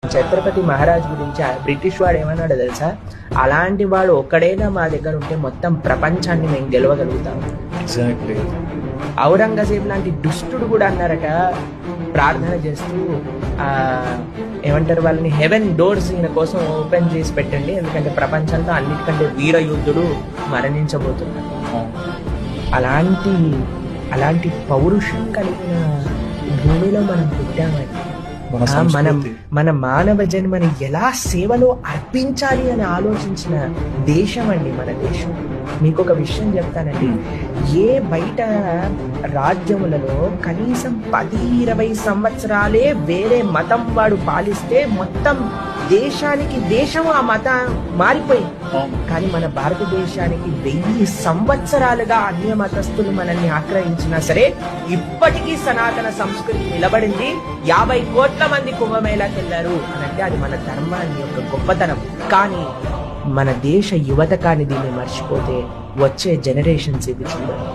ఛత్రపతి మహారాజ్ గురించి ఆ బ్రిటిష్ వాడు ఏమన్నాడో తెలుసా? అలాంటి వాడు ఒక్కడైనా మా దగ్గర ఉంటే మొత్తం ప్రపంచాన్ని మేము గెలవగలుగుతాము. ఎగ్జాక్ట్లీ. ఔరంగజేబ్ లాంటి దుష్టుడు కూడా అన్నారట, ప్రార్థన చేస్తూ ఏమంటారు వాళ్ళని, హెవెన్ డోర్స్ ఈయన కోసం ఓపెన్ చేసి పెట్టండి, ఎందుకంటే ప్రపంచంలో అన్నిటికంటే వీర యుద్ధుడు మరణించబోతున్నాడు. అలాంటి పౌరుషం కలిగిన భూమిలో మనం పుట్టామండి. మన మానవ జన్మని ఎలా సేవలో అర్పించాలి అని ఆలోచించిన దేశం అండి మన దేశం. మీకు ఒక విషయం చెప్తానండి, ఏ బయట రాజ్యములలో కనీసం 10-20 సంవత్సరాలే వేరే మతం వాడు పాలిస్తే మొత్తం దేశం ఆ మతం మారిపోయింది. కానీ మన భారతదేశానికి 1000 సంవత్సరాలుగా అన్య మతస్థులు మనల్ని ఆక్రమించినా సరే ఇప్పటికీ సనాతన సంస్కృతి నిలబడింది. 50 కోట్ల మంది కుంభమేళాకి వెళ్ళారు అని అంటే అది మన ధర్మాన్ని యొక్క గొప్పతనం. కానీ మన దేశ యువత కానీ దీన్ని మర్చిపోతే వచ్చే జనరేషన్స్ ఇది చూడరు.